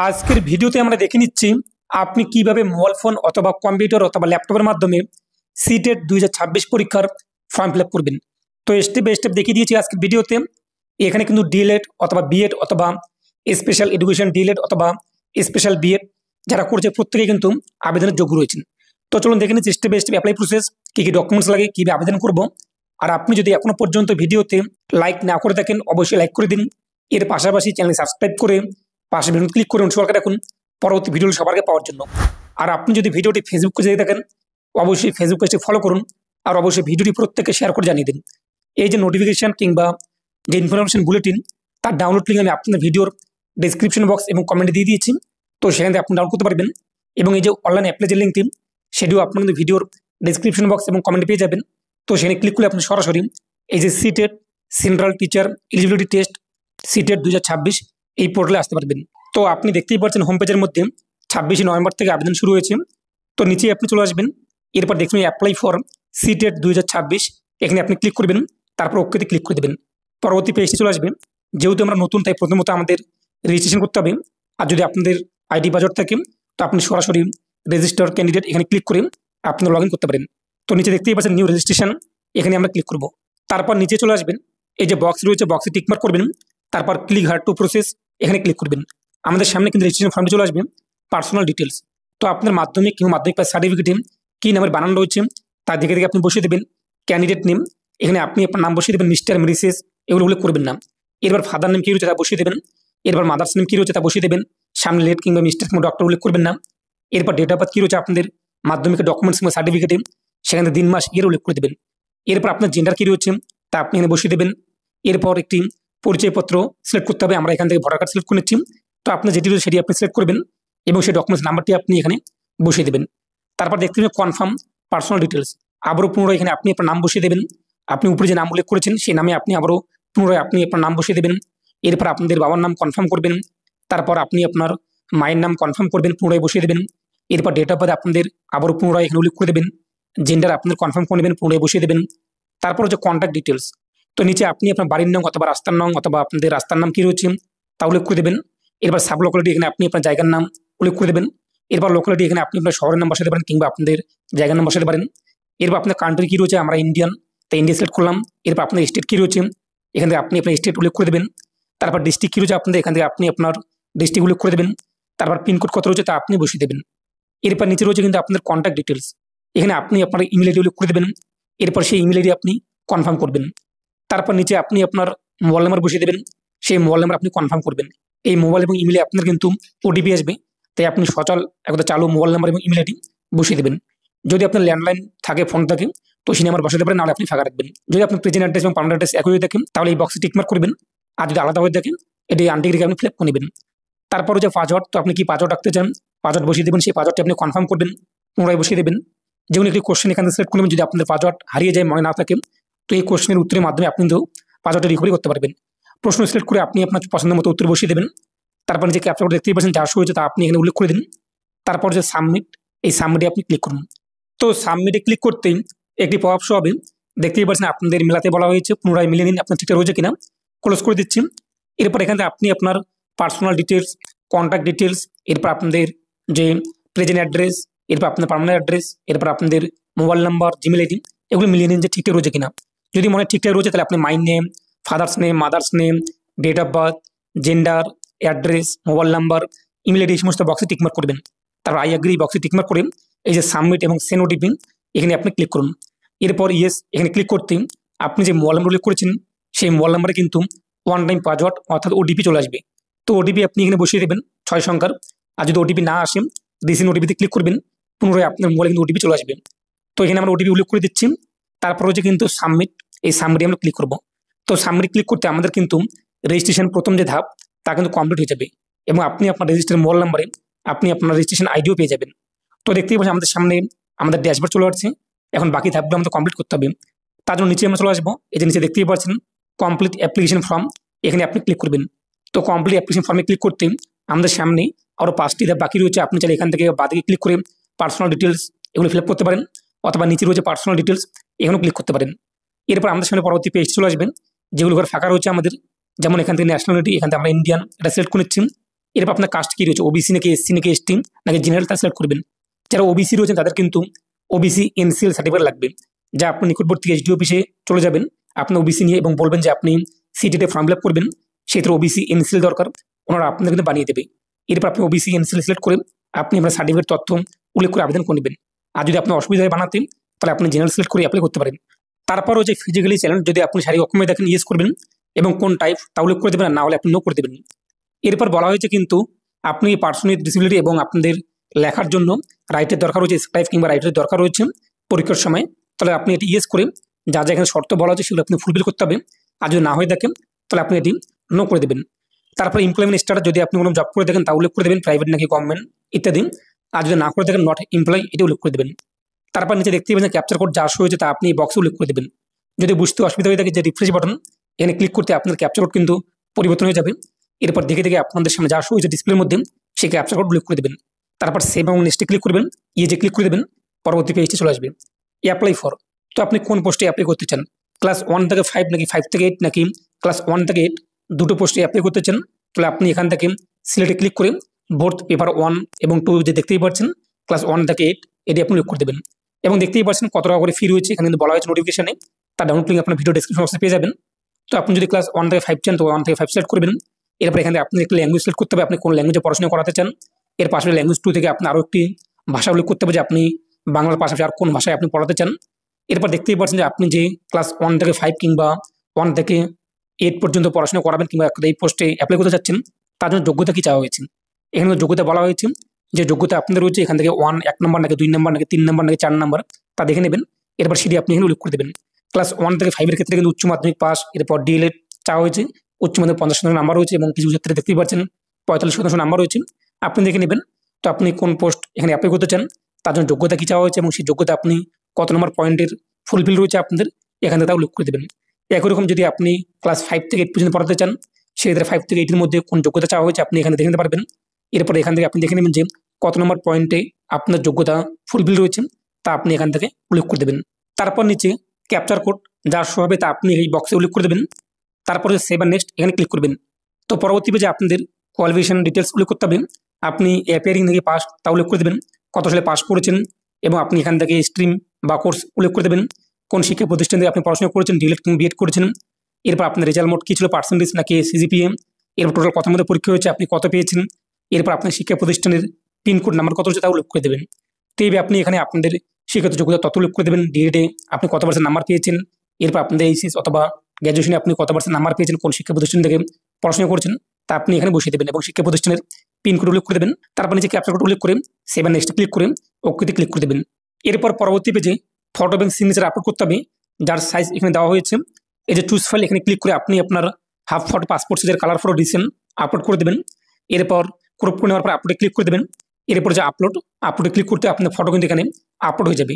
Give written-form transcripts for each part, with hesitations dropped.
আজকের ভিডিওতে আমরা দেখে নিচ্ছি আপনি কিভাবে মোবাইল ফোন অথবা কম্পিউটার অথবা ল্যাপটপের মাধ্যমে সিটেট 2026 পরীক্ষার ফর্ম ফিল আপ করবেন। তো স্টেপ বাই স্টেপ দেখিয়ে দিয়েছি আজকের ভিডিওতে। এখানে কিন্তু ডিএলএড অথবা বিএড অথবা স্পেশাল এডুকেশন ডিএলএড অথবা স্পেশাল বিএড যারা করছে প্রত্যেকে কিন্তু আবেদনের যোগ্য রয়েছেন। তো চলুন দেখে নিচ্ছি step by step apply process, কী কী ডকুমেন্টস লাগে, কীভাবে আবেদন করব। আর আপনি যদি এখনো পর্যন্ত ভিডিওতে লাইক না করে থাকেন অবশ্যই লাইক করে দিন। এর পাশাপাশি চ্যানেল সাবস্ক্রাইব করে পাশে ভিডিও ক্লিক করে সরকার রাখুন পরবর্তী ভিডিও সবার আগে পাওয়ার জন্য। আর আপনি যদি ভিডিওটি ফেসবুক পেজে দেখে থাকেন অবশ্যই ফেসবুক পেজটি ফলো করুন আর অবশ্যই ভিডিওটি প্রত্যেককে শেয়ার করে জানিয়ে দিন। এই যে নোটিফিকেশন কিংবা যে ইনফরমেশন বুলেটিন তার ডাউনলোড লিঙ্ক আমি আপনার ভিডিওর ডিসক্রিপশন বক্স এবং কমেন্টে দিয়ে দিয়েছি, তো সেখান থেকে আপনি ডাউনলোড করতে পারবেন। এবং এই যে অনলাইন অ্যাপ্লাই যে লিঙ্কটি সেটিও আপনাদের ভিডিওর ডিসক্রিপশন বক্স এবং কমেন্টে পেয়ে যাবেন। তো সেখানে ক্লিক করলে আপনি সরাসরি এই যে CTET central teacher eligibility test CTET 2026 এই পোর্টালে আসতে পারবেন। তো আপনি দেখতেই পাচ্ছেন হোম পেজের মধ্যে 26 নভেম্বর থেকে আবেদন শুরু হয়েছে। তো নিচে আপনি চলে আসবেন, এরপর দেখবেন অ্যাপ্লাই ফর সিটেট 2026, এখানে আপনি ক্লিক করবেন, তারপর ওকেতে ক্লিক করে দেবেন। পরবর্তী পেজটি চলে আসবে। যেহেতু আমরা নতুন তাই প্রথমত আমাদের রেজিস্ট্রেশন করতে হবে। আর যদি আপনাদের আইডি পাসওয়ার্ড থাকে তো আপনি সরাসরি রেজিস্টার ক্যান্ডিডেট এখানে ক্লিক করে আপনি লগ ইন করতে পারেন। তো নিচে দেখতেই পাচ্ছেন নিউ রেজিস্ট্রেশন, এখানে আমরা ক্লিক করব। তারপর নিচে চলে আসবেন, এই যে বক্স রয়েছে বক্সে টিকমার্ক করবেন, তারপর ক্লিক হার টু প্রসেস এখানে ক্লিক করবেন। আমাদের সামনে কিন্তু রেজিস্ট্রেশন ফর্মটি চলে আসবে, পার্সোনাল ডিটেলস। তো আপনার মাধ্যমিক কিংবা মাধ্যমিক পাস সার্টিফিকেটে কী নামের বানান রয়েছে তার দিকে আপনি বসিয়ে দেবেন। ক্যান্ডিডেট নেম এখানে আপনি আপনার নাম বসিয়ে দেবেন, মিস্টার মিসেস এগুলো উল্লেখ করবেন না। এরপর ফাদার নেম কী রয়েছে তা বসিয়ে দেবেন। এরপর মাদার্স নেম কী রয়েছে তা বসিয়ে দেবেন, সামনে লেট কিংবা মিস্টার কিংবা ডক্টর উল্লেখ করবেন না। এরপর ডেট অফ বার্থ কী রয়েছে আপনাদের মাধ্যমিকের ডকুমেন্টস কিংবা সার্টিফিকেটে সেখানে দিন মাস এর উল্লেখ করে দেবেন। এরপর আপনার জেন্ডার কী রয়েছে তা আপনি এখানে বসিয়ে দেবেন। এরপর একটি পরিচয়পত্র সিলেক্ট করতে হবে, আমরা এখান থেকে ভোটার কার্ড সিলেক্ট করে নিচ্ছি। তো আপনার যেটি রয়েছে সেটি আপনি সিলেক্ট করবেন এবং সেই ডকুমেন্টস নাম্বারটি আপনি এখানে বসিয়ে দেবেন। তারপর দেখতে পাবেন কনফার্ম পার্সোনাল ডিটেলস, আবারও পুনরায় এখানে আপনি আপনার নাম বসিয়ে দেবেন। আপনি উপরে যে নাম উল্লেখ করেছেন সেই নামে আপনি আবারও পুনরায় আপনি আপনার নাম বসিয়ে দেবেন। এরপর আপনাদের বাবার নাম কনফার্ম করবেন, তারপর আপনি আপনার মায়ের নাম কনফার্ম করবেন, পুনরায় বসিয়ে দেবেন। এরপর ডেট অফ বার্থ আপনাদের আবারও পুনরায় এখানে উল্লেখ করে দেবেন। জেন্ডার আপনাদের কনফার্ম করে নেবেন, পুনরায় বসিয়ে দেবেন। তারপর হচ্ছে কন্ট্যাক্ট ডিটেলস, তো নিচে আপনি আপনার বাড়ির নাম অথবা রাস্তার নাম অথবা আপনাদের রাস্তার নাম কী রয়েছে তা উল্লেখ করে দেবেন। এরপর সাব লোকালিটি এখানে আপনি আপনার জায়গার নাম উল্লেখ করে দেবেন। এরপর লোকালিটি এখানে আপনি আপনার শহরের নাম বসাতে পারেন কিংবা আপনাদের জায়গার নাম বসাতে পারেন। এরপর আপনার কান্ট্রি কী রয়েছে, আমরা ইন্ডিয়ান তাই ইন্ডিয়া সিলেক্ট করলাম। এরপর আপনার স্টেট কী রয়েছে এখান থেকে আপনি আপনার স্টেট উল্লেখ করে দেবেন। তারপর ডিস্ট্রিক্ট কী রয়েছে আপনাদের এখান থেকে আপনি আপনার ডিস্ট্রিক্ট উল্লেখ করে দেবেন। তারপর পিনকোড কত রয়েছে তা আপনি বসিয়ে দেবেন। এরপর নিচে রয়েছে কিন্তু আপনাদের কন্ট্যাক্ট ডিটেলস, এখানে আপনি আপনার ইমেল আইডি উল্লেখ করে দেবেন। এরপর সেই ইমেল আইডি আপনি কনফার্ম করবেন। তারপর নিচে আপনি আপনার মোবাইল নাম্বার বসিয়ে দেবেন, সেই মোবাইল নাম্বার আপনি কনফার্ম করবেন। এই মোবাইল এবং ইমেলে আপনার কিন্তু ওটিপি আসবে, তাই আপনি সচল একটা চালু মোবাইল নাম্বার এবং ইমেল আইডি বসিয়ে দেবেন। যদি আপনার ল্যান্ডলাইন থাকে ফোন থাকে তো সেই নাম্বার বসাতে পারেন, নাহলে আপনি ফাঁকা রাখবেন। যদি আপনার প্রেজেন্ট অ্যাড্রেস এবং পার্মানেন্ট অ্যাড্রেস একই হয়ে থাকেন তাহলে এই বক্সে টিকমার্ক করবেন। আর যদি আলাদা হয়ে থাকেন এটি আনটিক রেখে আপনি ফিল আপ করে নেবেন। তারপর যে পাসওয়ার্ড, তো আপনি কি পাসওয়ার্ড রাখতে চান পাসওয়ার্ড বসিয়ে দেবেন, সেই পাসওয়ার্ডটি আপনি কনফার্ম করবেন, পুনরায় বসিয়ে দেবেন। যেমন একটি কোশ্চেন এখানে সিলেক্ট করবেন, যদি আপনাদের পাসওয়ার্ড হারিয়ে যায় মনে না থাকে তো এই কোশ্চেনের উত্তরের মাধ্যমে আপনি কিন্তু পাসওয়ার্ডটা রিকভারি করতে পারবেন। প্রশ্ন সিলেক্ট করে আপনি আপনার পছন্দের মতো উত্তর বসিয়ে দেবেন। তারপর যে ক্যাপচারটা দেখতেই পাচ্ছেন যা শো হয়েছে তা আপনি এখানে উল্লেখ করে দিন। তারপর যে সাবমিট, এই সাবমিটে আপনি ক্লিক করুন। তো সাবমিটে ক্লিক করতেই একটি পপ আপ শো হবে, দেখতেই পাচ্ছেন আপনাদের মেলাতে বলা হয়েছে, পুনরায় মিলিয়ে নিন আপনার ঠিকঠাক রয়েছে কিনা। ক্লোজ করে দিচ্ছি। এরপর এখান থেকে আপনি আপনার পার্সোনাল ডিটেলস, কন্ট্যাক্ট ডিটেলস, এরপর আপনাদের যে প্রেজেন্ট অ্যাড্রেস, এরপর আপনার পার্মানেন্ট অ্যাড্রেস, এরপর আপনাদের মোবাইল নাম্বার, জিমেল আইডি এগুলো মিলিয়ে নিন যে ঠিকঠাক রয়েছে কিনা। যদি মনে ঠিকঠাক রয়েছে তাহলে আপনি my name, father's name, mother's name, date of birth, gender, address, mobile number, email ID এই সমস্ত বক্সে টিকমার্ক করবেন। তারপর আই অ্যাগ্রি বক্সে টিকমার্ক করে এই যে সাবমিট এবং সেন্ড ওটিপি এখানে আপনি ক্লিক করুন। এরপর ইয়েস এখানে ক্লিক করতে আপনি যে মোবাইল নাম্বার উল্লেখ করেছেন সেই মোবাইল নাম্বারে কিন্তু ওয়ান টাইম পাসওয়ার্ড অর্থাৎ ওটিপি চলে আসবে। তো ওটিপি আপনি এখানে বসিয়ে দেবেন 6 সংখ্যার। আর যদি ওটিপি না আসে রিসেন্ট ওটিপিতে ক্লিক করবেন, পুনরায় আপনার মোবাইলে কিন্তু ওটিপি চলে আসবে। তো এখানে আমরা ওটিপি উল্লেখ করে দিচ্ছি। তারপর হচ্ছে কিন্তু সাবমিট, এই সাবমিটে আমরা ক্লিক করব। তো সাবমিট ক্লিক করতে আমাদের কিন্তু রেজিস্ট্রেশন প্রথম যে ধাপ তা কিন্তু কমপ্লিট হয়ে যাবে এবং আপনি আপনার রেজিস্টার মোবাইল নাম্বারে আপনি আপনার রেজিস্ট্রেশন আইডিও পেয়ে যাবেন। তো দেখতেই পাচ্ছেন আমাদের সামনে আমাদের ড্যাশবোর্ড চলে আসছে। এখন বাকি ধাপগুলো আমাদের কমপ্লিট করতে হবে। তার জন্য নিচে আমরা চলে আসবো, এই যে নিচে দেখতেই পাচ্ছেন কমপ্লিট অ্যাপ্লিকেশন ফর্ম, এখানে আপনি ক্লিক করবেন। তো কমপ্লিট অ্যাপ্লিকেশন ফর্মে ক্লিক করতে আমাদের সামনে আরও 5টি ধাপ বাকি রয়েছে। আপনি চাইলে এখান থেকে বাদিকে ক্লিক করে পার্সোনাল ডিটেলস এগুলো ফিল আপ করতে পারেন, অথবা নিচে রয়েছে পার্সোনাল ডিটেলস এখানেও ক্লিক করতে পারেন। এরপর আমাদের সামনে পরবর্তী পেজ চলে আসবেন, যেগুলো ঘর ফাঁকা রয়েছে আমাদের, যেমন এখান থেকে ন্যাশনালিটি, এখান থেকে আমরা ইন্ডিয়ান এটা সিলেক্ট করে নিচ্ছি। এরপর আপনার কাস্ট কি রয়েছে, ওবিসি নাকি এসসি নাকি এসটি নাকি জেনারেল, তা সিলেক্ট করবেন। যারা ওবিসি রয়েছেন তাদের কিন্তু ওবিসি এনসিএল সার্টিফিকেট লাগবে, যা আপনি নিকটবর্তী এসডি অফিসে চলে যাবেন আপনার ওবিসি নিয়ে এবং বলবেন যে আপনি সিটেটে ফর্ম ফিল আপ করবেন, সেক্ষেত্রে ওবিসি এনসিএল দরকার, ওনারা আপনাদের কিন্তু বানিয়ে দেবে। এরপর আপনি ওবিসি এনসিএল সিলেক্ট করে আপনি আপনার সার্টিফিকেট তথ্য উল্লেখ করে আবেদন করে নেবেন। আর যদি আপনি অসুবিধা হয় বানাতে, তাহলে আপনি জেনারেল সিলেক্ট করে অ্যাপ্লাই করতে পারেন। তারপরও যে ফিজিক্যালি চ্যালেঞ্জ, যদি আপনি শারীরিক অক্ষমতা দেখেন ইয়েস করবেন এবং কোন টাইপ তা উল্লেখ করে দেবেন, না হলে আপনি নো করে দেবেন। এরপর বলা হয়েছে কিন্তু আপনি পার্সোনাল ডিসেবিলিটি এবং আপনাদের লেখার জন্য রাইটের দরকার রয়েছে, স্ক্রাইব কিংবা রাইটের দরকার রয়েছে পরীক্ষার সময়, তাহলে আপনি এটি ইয়েস করে যা যা এখানে শর্ত বলা হয়েছে সেগুলো আপনি ফুলফিল করতে হবে। আর যদি না হয়ে থাকেন তাহলে আপনি এটি নো করে দেবেন। তারপরে এমপ্লয়মেন্ট স্ট্যাটাস, যদি আপনি কোনো জব করে দেখেন তা উল্লেখ করে দেবেন, প্রাইভেট নাকি গভর্নমেন্ট ইত্যাদি। আর যদি না করে দেখেন নট এমপ্লয়, এটি উল্লেখ করে দেবেন। তারপর নিচে দেখতে পাবেন ক্যাপচার কোড যা শো হয়েছে তা আপনি বক্সে উল্লেখ করে দেবেন। যদি বুঝতে অসুবিধা হয়ে থাকে, যে রিফ্রেশ বাটন এখানে ক্লিক করতে আপনার ক্যাপচার কোড কিন্তু পরিবর্তন হয়ে যাবে। এরপর দেখে দেখে আপনাদের সামনে যা শো হয়েছে ডিসপ্লের মধ্যে সেই ক্যাপচার কোড উল্লেখ করে দেবেন। তারপর সেভ এবং নেক্সটে ক্লিক করবেন, যে ক্লিক করে দেবেন, পরবর্তী পেজটি চলে আসবে। অ্যাপ্লাই ফর, তো আপনি কোন পোস্টে অ্যাপ্লাই করতে চান, ক্লাস 1 থেকে 5 নাকি 5 থেকে 8 নাকি ক্লাস 1 থেকে 8, দুটো পোস্টে অ্যাপ্লাই করতে চান, তাহলে আপনি এখান থেকে সিলেক্টে ক্লিক করে বোর্ড পেপার 1 এবং 2 যে দেখতেই পাচ্ছেন ক্লাস 1 থেকে 8 এটি আপনি উল্লেখ করে দেবেন। এবং দেখতেই পাচ্ছেন কত টাকা করে ফি রয়েছে, এখানে কিন্তু বলা হয়েছে নোটিফিকেশনে, তার ডাউনলোড লিঙ্ক আপনার ভিডিও ডেসক্রিপশন বক্সে পেয়ে যাবেন। তো আপনি যদি ক্লাস 1 থেকে 5 চান তো 1 থেকে 5 সিলেক্ট করবেন। এরপর এখানে আপনি একটি ল্যাঙ্গুয়েজ সিলেক্ট করতে হবে, আপনি কোন ল্যাঙ্গুয়েজে পড়াশোনা করাতে চান। এর পাশে ল্যাঙ্গুয়েজ 2 থেকে আপনি আরও একটি ভাষা উল্লেখ করতে হবে, যে আপনি বাংলার পাশাপাশি আর কোন ভাষায় আপনি পড়াতে চান। এরপর দেখতেই পাচ্ছেন যে আপনি যে ক্লাস 1 থেকে 5 কিংবা 1 থেকে 8 পর্যন্ত পড়াশোনা করাবেন কিংবা এই পোস্টে অ্যাপ্লাই করতে চাচ্ছেন, তার জন্য যোগ্যতা কি চাওয়া হয়েছে। এখানে যোগ্যতা বলা হয়েছে যে যোগ্যতা আপনাদের রয়েছে এখান থেকে 1 নম্বর নাকি 2 নম্বর নাকি 3 নম্বর নাকি 4 নম্বর, তা দেখে নেবেন। এরপর সেটি আপনি এখানে উল্লেখ করে দেবেন। ক্লাস 1 থেকে 5 এর ক্ষেত্রে কিন্তু উচ্চ মাধ্যমিক পাস, এরপর ডিএলএড চাওয়া হয়েছে, উচ্চ মাধ্যমিক 50% নাম্বার রয়েছে এবং কিছু ক্ষেত্রে দেখতেই পাচ্ছেন 45% নাম্বার রয়েছে, আপনি দেখে নেবেন। তো আপনি কোন পোস্ট এখানে অ্যাপ্লাই করতে চান, তার জন্য যোগ্যতা কি চাওয়া হয়েছে এবং সেই যোগ্যতা আপনি কত নম্বর পয়েন্টের ফুলফিল রয়েছে আপনাদের, এখান থেকে তা উল্লেখ করে দেবেন। একই রকম যদি আপনি ক্লাস 5 থেকে 8 পর্যন্ত পড়াতে চান, সেক্ষেত্রে 5 থেকে 8 এর মধ্যে কোন যোগ্যতা চাওয়া হয়েছে আপনি এখানে দেখে নিতে পারবেন। এরপর এখান থেকে আপনি দেখে নেবেন যে কত নম্বর পয়েন্টে আপনার যোগ্যতা ফুলফিল রয়েছে, তা আপনি এখান থেকে উল্লেখ করে দেবেন। তারপর নিচে ক্যাপচার কোড যা শো হবে তা আপনি এই বক্সে উল্লেখ করে দেবেন। তারপরে সেভ আর নেক্সট এখানে ক্লিক করবেন। তো পরবর্তী পেজে আপনাদের কোয়ালিফিকেশন ডিটেলস উল্লেখ করতে হবে, আপনি অ্যাপিয়ারিং থেকে পাস তা উল্লেখ করে দেবেন, কত সালে পাস করেছেন এবং আপনি এখান থেকে স্ট্রিম বা কোর্স উল্লেখ করে দেবেন, কোন শিক্ষা প্রতিষ্ঠান থেকে আপনি পড়াশোনা করেছেন, ডিএলএড কিংবা বিএড করেছেন। এরপর আপনার রেজাল্ট মোট কী ছিল, পার্সেন্টেজ নাকি সিজিপিএ, এরপর টোটাল কত মধ্যে পরীক্ষা হয়েছে, আপনি কত পেয়েছেন। এরপর আপনার শিক্ষা প্রতিষ্ঠানের পিনকোড নাম্বার কত হচ্ছে তা উল্লেখ করে দেবেন। তো এইভাবে আপনি এখানে আপনাদের শিক্ষাগত যোগ্যতা তথ্য উল্লেখ করে দেবেন, ডিএডে আপনি কত পার্সেন্ট নাম্বার পেয়েছেন, এরপর আপনাদের এইচএস অথবা গ্র্যাজুয়েশনে আপনি কত পার্সেন্ট নাম্বার পেয়েছেন, কোন শিক্ষা প্রতিষ্ঠান থেকে পড়াশোনা করেছেন, তা আপনি এখানে বসিয়ে দেবেন এবং শিক্ষা প্রতিষ্ঠানের পিনকোড উল্লেখ করে দেবেন। তারপর নিচে ক্যাপচার কোড উল্লেখ করে সেভ আর নেক্সট ক্লিক করে ওকেতে ক্লিক করে দেবেন। এরপর পরবর্তী পেজে ফটো এবং সিগনেচার আপলোড করতে হবে, যার সাইজ এখানে দেওয়া হয়েছে। এই যে চুজ ফাইল এখানে ক্লিক করে আপনি আপনার হাফ ফটো, পাসপোর্ট সাইজের কালার ফটো রিসেন্ট আপলোড করে দেবেন। এরপর ক্রপ করে নেওয়ার পর আপলোডে ক্লিক করে দেবেন। এরপর যে আপলোডে ক্লিক করতে আপনার ফটো কিন্তু এখানে আপলোড হয়ে যাবে।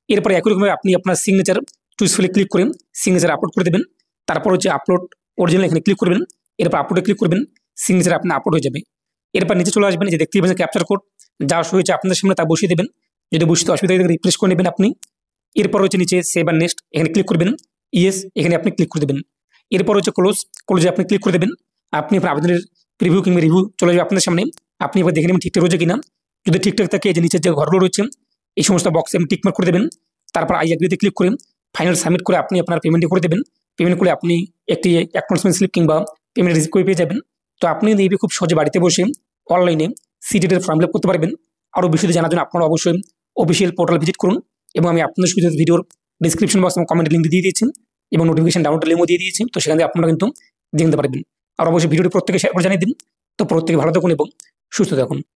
এরপর একই রকমভাবে আপনি আপনার সিগনেচার চুজ ফাইলে ক্লিক করে সিগনেচার আপলোড করে দেবেন। তারপর হচ্ছে আপলোড অরিজিনাল এখানে ক্লিক করবেন, এরপর আপলোডে ক্লিক করবেন, সিগনেচার আপনি আপলোড হয়ে যাবে। এরপর নিচে চলে আসবেন, যে দেখতেই পাচ্ছেন ক্যাপচার কোড যা শো হয়েছে আপনাদের সামনে তা বসিয়ে দেবেন। যদি বুঝতে অসুবিধা হয় রিফ্রেশ করে নেবেন আপনি। এরপর হচ্ছে নিচে সেভ আর নেক্সট এখানে ক্লিক করবেন, ইয়েস এখানে আপনি ক্লিক করে দেবেন। এরপর হচ্ছে ক্লোজে আপনি ক্লিক করে দেবেন। আপনি আপনার আবেদনের প্রিভিউ কিংবা রিভিউ চলে যাবে আপনাদের সামনে, আপনি এবার দেখে নেবেন ঠিকঠাক রয়েছে কিনা। যদি ঠিকঠাক থাকে যে নিচের যে ঘরগুলো রয়েছে এই সমস্ত বক্সে আপনি টিকমার্ক করে দেবেন। তারপর আই এগ্রিতে ক্লিক করে ফাইনাল সাবমিট করে আপনি আপনার পেমেন্টটি করে দেবেন। পেমেন্ট করে আপনি একটি অ্যাকনলেজমেন্ট স্লিপ কিংবা পেমেন্ট রিসিভ করে পেয়ে যাবেন। তো আপনি এইভাবে খুব সহজে বাড়িতে বসে অনলাইনে সিটেটের ফর্ম ফিল আপ করতে পারবেন। আরও বিষয়ে জানার জন্য আপনারা অবশ্যই অফিসিয়াল পোর্টাল ভিজিট করুন এবং আমি আপনাদের সুবিধা ভিডিওর ডিসক্রিপশন বক্স এবং কমেন্ট লিঙ্ক দিয়ে দিয়েছি এবং নোটিফিকেশন ডাউনলোড লিঙ্কও দিয়ে দিয়েছি। তো সেখান থেকে আপনারা কিন্তু দেখতে পারবেন। আর অবশ্যই ভিডিওটি প্রত্যেকে শেয়ার করে জানিয়ে দিন। তো প্রত্যেকে ভালো থাকুন এবং সুস্থ থাকুন।